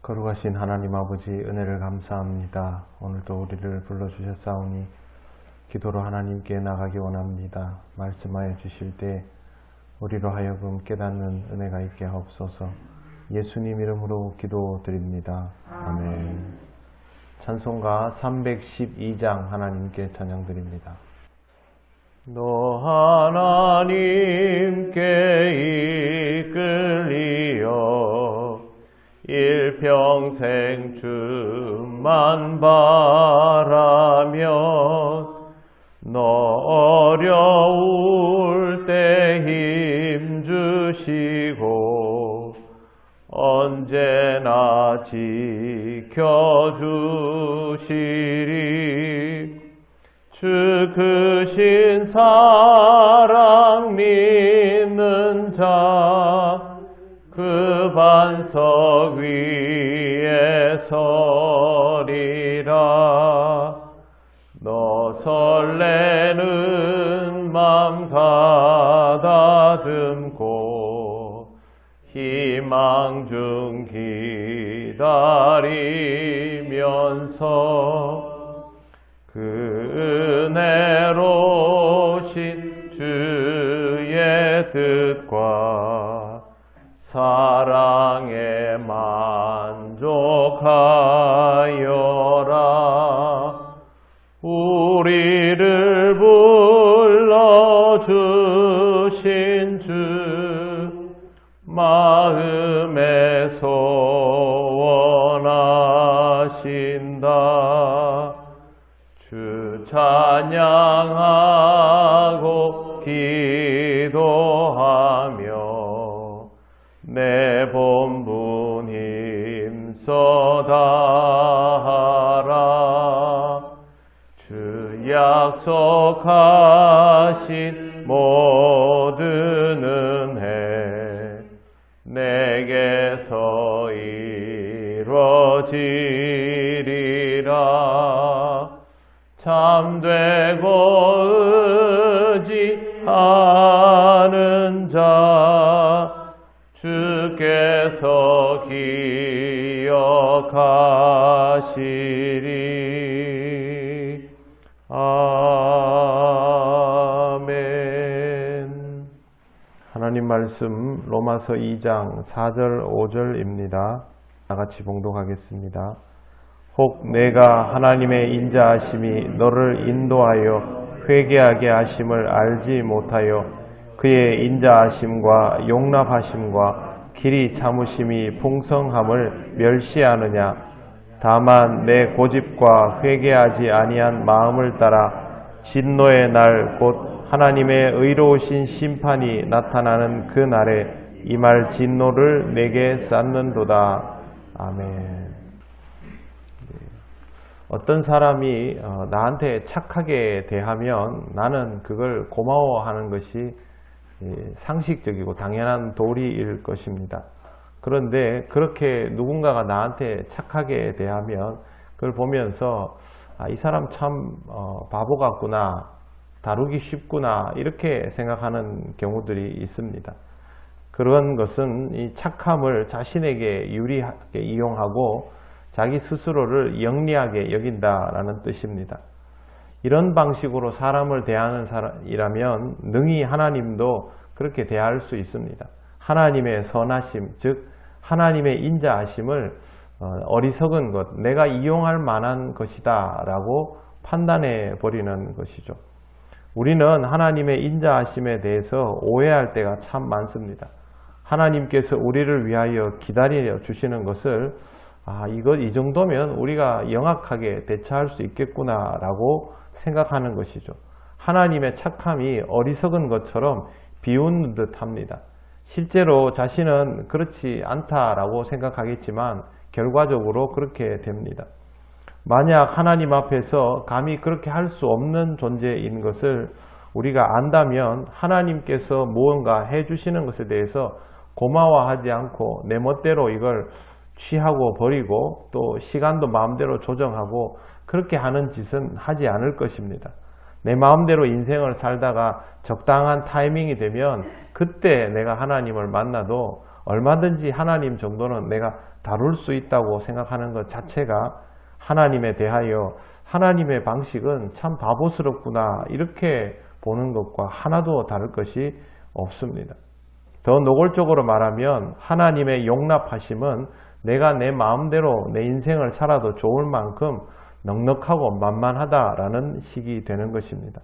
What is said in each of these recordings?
거룩하신 하나님 아버지 은혜를 감사합니다. 오늘도 우리를 불러주셨사오니 기도로 하나님께 나가기 원합니다. 말씀하여 주실 때 우리로 하여금 깨닫는 은혜가 있게 하옵소서. 예수님 이름으로 기도드립니다. 아멘. 찬송가 312장 하나님께 찬양드립니다. 너 하나님께 이끌리어 일평생 주만 바라며 너 어려울 때 힘주시고 언제나 지켜주시리. 주 크신 사랑 믿는 자 그 반석 위에 서리라. 너 설레는 맘 가다듬고 희망 중 기다리면서 그 은혜로우신 주의 뜻과 사랑에 만족하여라. 우리를 불러주신 주 마음에 소원하신다. 주 찬양하고 기도하며 내 본분 힘써 다하라. 주 약속하신 모든 은혜 내게서 이루어지리라. 참되고 의지하는 자 주께서 기억하시리. 아멘. 하나님 말씀 로마서 2장 4절 5절입니다. 다같이 봉독하겠습니다. 혹 내가 하나님의 인자하심이 너를 인도하여 회개하게 하심을 알지 못하여 그의 인자하심과 용납하심과 길이 참으심이 풍성함을 멸시하느냐. 다만 내 고집과 회개하지 아니한 마음을 따라 진노의 날 곧 하나님의 의로우신 심판이 나타나는 그 날에 임할 진노를 내게 쌓는도다. 아멘. 어떤 사람이 나한테 착하게 대하면 나는 그걸 고마워하는 것이 상식적이고 당연한 도리일 것입니다. 그런데 그렇게 누군가가 나한테 착하게 대하면 그걸 보면서 이 사람 참 바보 같구나, 다루기 쉽구나 이렇게 생각하는 경우들이 있습니다. 그런 것은 이 착함을 자신에게 유리하게 이용하고 자기 스스로를 영리하게 여긴다라는 뜻입니다. 이런 방식으로 사람을 대하는 사람이라면 능히 하나님도 그렇게 대할 수 있습니다. 하나님의 선하심, 즉 하나님의 인자하심을 어리석은 것, 내가 이용할 만한 것이다 라고 판단해 버리는 것이죠. 우리는 하나님의 인자하심에 대해서 오해할 때가 참 많습니다. 하나님께서 우리를 위하여 기다려 주시는 것을 이 정도면 우리가 영악하게 대처할 수 있겠구나 라고 생각하는 것이죠. 하나님의 착함이 어리석은 것처럼 비웃는 듯 합니다. 실제로 자신은 그렇지 않다라고 생각하겠지만 결과적으로 그렇게 됩니다. 만약 하나님 앞에서 감히 그렇게 할 수 없는 존재인 것을 우리가 안다면 하나님께서 무언가 해주시는 것에 대해서 고마워하지 않고 내 멋대로 이걸 취하고 버리고 또 시간도 마음대로 조정하고 그렇게 하는 짓은 하지 않을 것입니다. 내 마음대로 인생을 살다가 적당한 타이밍이 되면 그때 내가 하나님을 만나도 얼마든지 하나님 정도는 내가 다룰 수 있다고 생각하는 것 자체가 하나님에 대하여 하나님의 방식은 참 바보스럽구나 이렇게 보는 것과 하나도 다를 것이 없습니다. 더 노골적으로 말하면 하나님의 용납하심은 내가 내 마음대로 내 인생을 살아도 좋을 만큼 넉넉하고 만만하다라는 식이 되는 것입니다.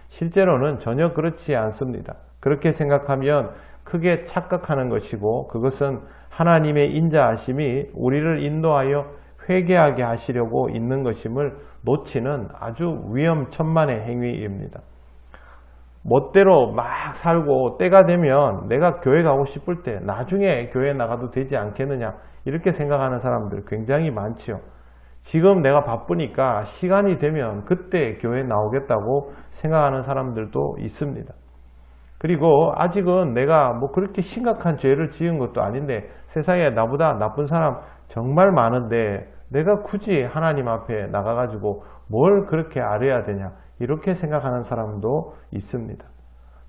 실제로는 전혀 그렇지 않습니다. 그렇게 생각하면 크게 착각하는 것이고 그것은 하나님의 인자하심이 우리를 인도하여 회개하게 하시려고 있는 것임을 놓치는 아주 위험천만의 행위입니다. 멋대로 막 살고 때가 되면 내가 교회 가고 싶을 때 나중에 교회 나가도 되지 않겠느냐 이렇게 생각하는 사람들 굉장히 많지요. 지금 내가 바쁘니까 시간이 되면 그때 교회 나오겠다고 생각하는 사람들도 있습니다. 그리고 아직은 내가 뭐 그렇게 심각한 죄를 지은 것도 아닌데 세상에 나보다 나쁜 사람 정말 많은데 내가 굳이 하나님 앞에 나가가지고 뭘 그렇게 앓아야 되냐 이렇게 생각하는 사람도 있습니다.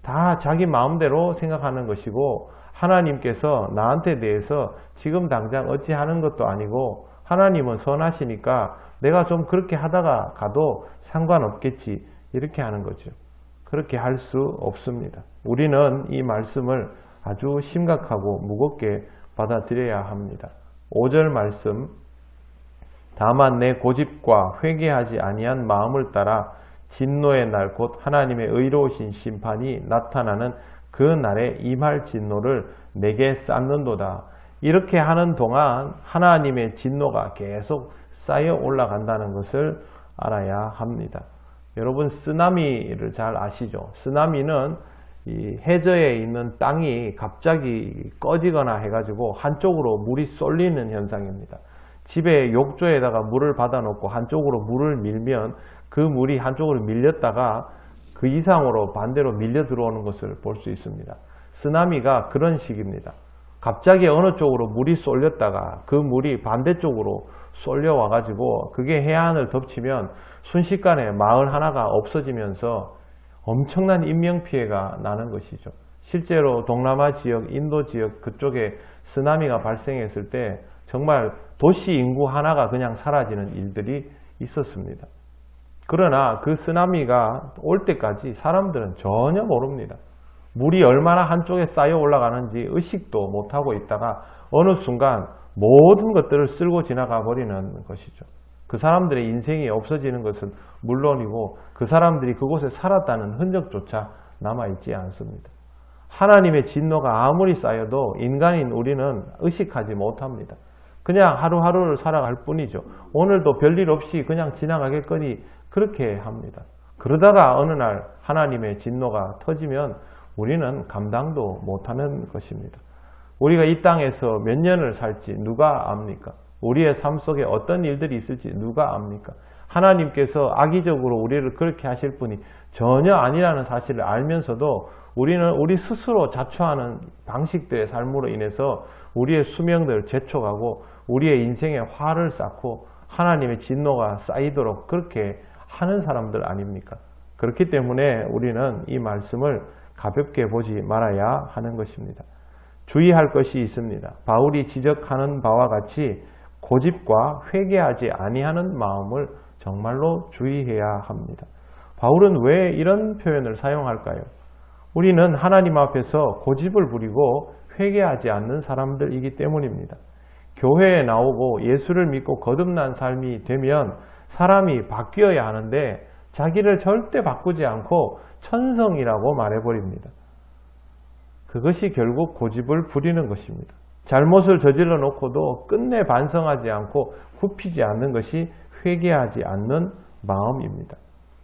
다 자기 마음대로 생각하는 것이고 하나님께서 나한테 대해서 지금 당장 어찌하는 것도 아니고 하나님은 선하시니까 내가 좀 그렇게 하다가 가도 상관없겠지 이렇게 하는 거죠. 그렇게 할 수 없습니다. 우리는 이 말씀을 아주 심각하고 무겁게 받아들여야 합니다. 5절 말씀 다만 내 고집과 회개하지 아니한 마음을 따라 진노의 날 곧 하나님의 의로우신 심판이 나타나는 그 날에 임할 진노를 내게 쌓는도다. 이렇게 하는 동안 하나님의 진노가 계속 쌓여 올라간다는 것을 알아야 합니다. 여러분 쓰나미를 잘 아시죠? 쓰나미는 이 해저에 있는 땅이 갑자기 꺼지거나 해가지고 한쪽으로 물이 쏠리는 현상입니다. 집에 욕조에다가 물을 받아놓고 한쪽으로 물을 밀면 그 물이 한쪽으로 밀렸다가 그 이상으로 반대로 밀려 들어오는 것을 볼 수 있습니다. 쓰나미가 그런 식입니다. 갑자기 어느 쪽으로 물이 쏠렸다가 그 물이 반대쪽으로 쏠려 와가지고 그게 해안을 덮치면 순식간에 마을 하나가 없어지면서 엄청난 인명피해가 나는 것이죠. 실제로 동남아 지역, 인도 지역 그쪽에 쓰나미가 발생했을 때 정말 도시 인구 하나가 그냥 사라지는 일들이 있었습니다. 그러나 그 쓰나미가 올 때까지 사람들은 전혀 모릅니다. 물이 얼마나 한쪽에 쌓여 올라가는지 의식도 못하고 있다가 어느 순간 모든 것들을 쓸고 지나가 버리는 것이죠. 그 사람들의 인생이 없어지는 것은 물론이고 그 사람들이 그곳에 살았다는 흔적조차 남아있지 않습니다. 하나님의 진노가 아무리 쌓여도 인간인 우리는 의식하지 못합니다. 그냥 하루하루를 살아갈 뿐이죠. 오늘도 별일 없이 그냥 지나가겠거니 그렇게 합니다. 그러다가 어느 날 하나님의 진노가 터지면 우리는 감당도 못하는 것입니다. 우리가 이 땅에서 몇 년을 살지 누가 압니까? 우리의 삶 속에 어떤 일들이 있을지 누가 압니까? 하나님께서 악의적으로 우리를 그렇게 하실 분이 전혀 아니라는 사실을 알면서도 우리는 우리 스스로 자초하는 방식들의 삶으로 인해서 우리의 수명들을 재촉하고 우리의 인생에 화를 쌓고 하나님의 진노가 쌓이도록 그렇게 하는 사람들 아닙니까? 그렇기 때문에 우리는 이 말씀을 가볍게 보지 말아야 하는 것입니다. 주의할 것이 있습니다. 바울이 지적하는 바와 같이 고집과 회개하지 아니하는 마음을 정말로 주의해야 합니다. 바울은 왜 이런 표현을 사용할까요? 우리는 하나님 앞에서 고집을 부리고 회개하지 않는 사람들이기 때문입니다. 교회에 나오고 예수를 믿고 거듭난 삶이 되면 사람이 바뀌어야 하는데 자기를 절대 바꾸지 않고 천성이라고 말해버립니다. 그것이 결국 고집을 부리는 것입니다. 잘못을 저질러 놓고도 끝내 반성하지 않고 굽히지 않는 것이 회개하지 않는 마음입니다.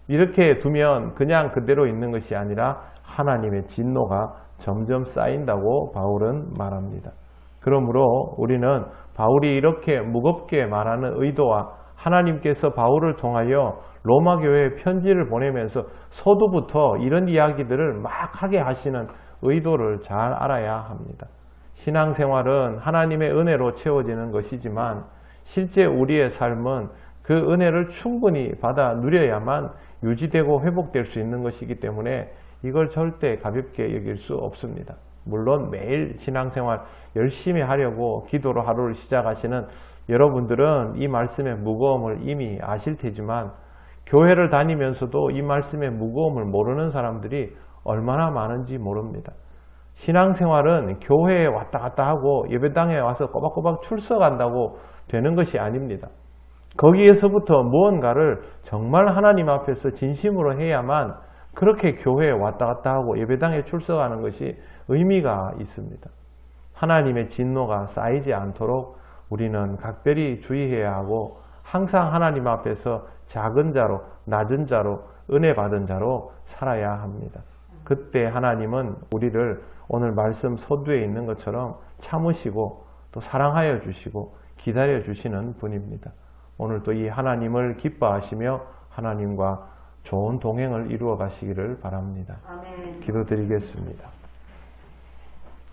이렇게 두면 그냥 그대로 있는 것이 아니라 하나님의 진노가 점점 쌓인다고 바울은 말합니다. 그러므로 우리는 바울이 이렇게 무겁게 말하는 의도와 하나님께서 바울을 통하여 로마 교회에 편지를 보내면서 서두부터 이런 이야기들을 막 하게 하시는 의도를 잘 알아야 합니다. 신앙생활은 하나님의 은혜로 채워지는 것이지만 실제 우리의 삶은 그 은혜를 충분히 받아 누려야만 유지되고 회복될 수 있는 것이기 때문에 이걸 절대 가볍게 여길 수 없습니다. 물론 매일 신앙생활 열심히 하려고 기도로 하루를 시작하시는 여러분들은 이 말씀의 무거움을 이미 아실 테지만 교회를 다니면서도 이 말씀의 무거움을 모르는 사람들이 얼마나 많은지 모릅니다. 신앙생활은 교회에 왔다 갔다 하고 예배당에 와서 꼬박꼬박 출석한다고 되는 것이 아닙니다. 거기에서부터 무언가를 정말 하나님 앞에서 진심으로 해야만 그렇게 교회에 왔다 갔다 하고 예배당에 출석하는 것이 의미가 있습니다. 하나님의 진노가 쌓이지 않도록 우리는 각별히 주의해야 하고 항상 하나님 앞에서 작은 자로, 낮은 자로, 은혜 받은 자로 살아야 합니다. 그때 하나님은 우리를 오늘 말씀 서두에 있는 것처럼 참으시고 또 사랑하여 주시고 기다려 주시는 분입니다. 오늘 또 이 하나님을 기뻐하시며 하나님과 좋은 동행을 이루어 가시기를 바랍니다. 아멘. 기도드리겠습니다.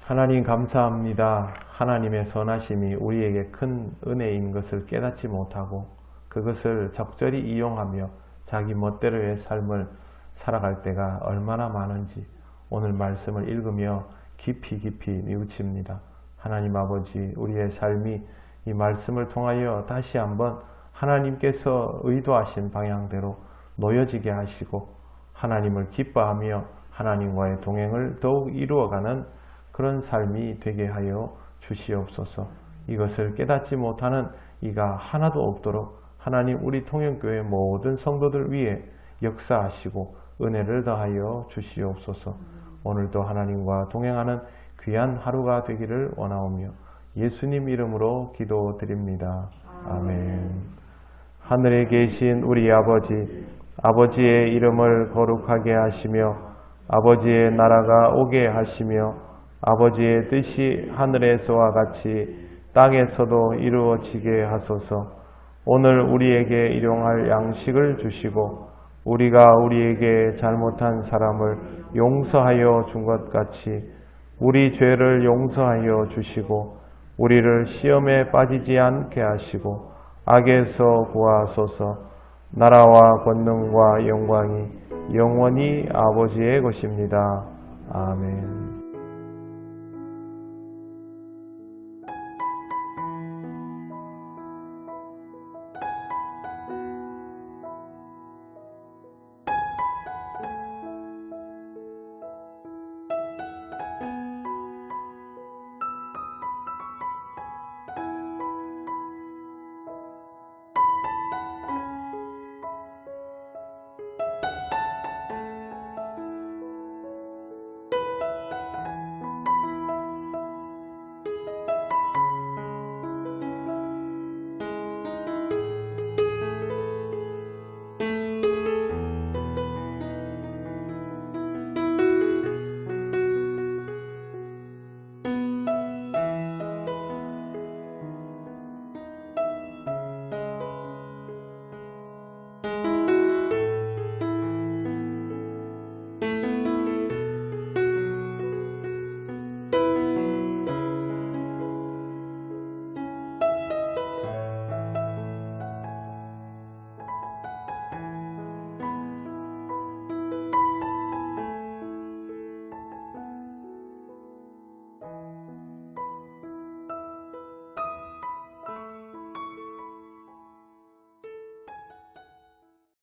하나님 감사합니다. 하나님의 선하심이 우리에게 큰 은혜인 것을 깨닫지 못하고 그것을 적절히 이용하며 자기 멋대로의 삶을 살아갈 때가 얼마나 많은지 오늘 말씀을 읽으며 깊이 뉘우칩니다. 하나님 아버지, 우리의 삶이 이 말씀을 통하여 다시 한번 하나님께서 의도하신 방향대로 놓여지게 하시고 하나님을 기뻐하며 하나님과의 동행을 더욱 이루어가는 그런 삶이 되게 하여 주시옵소서. 이것을 깨닫지 못하는 이가 하나도 없도록 하나님 우리 통영교회 모든 성도들 위해 역사하시고 은혜를 더하여 주시옵소서. 오늘도 하나님과 동행하는 귀한 하루가 되기를 원하오며 예수님 이름으로 기도드립니다. 아멘. 하늘에 계신 우리 아버지, 아버지의 이름을 거룩하게 하시며 아버지의 나라가 오게 하시며 아버지의 뜻이 하늘에서와 같이 땅에서도 이루어지게 하소서. 오늘 우리에게 일용할 양식을 주시고 우리가 우리에게 잘못한 사람을 용서하여 준 것 같이 우리 죄를 용서하여 주시고 우리를 시험에 빠지지 않게 하시고 악에서 구하소서. 나라와 권능과 영광이 영원히 아버지의 것입니다. 아멘.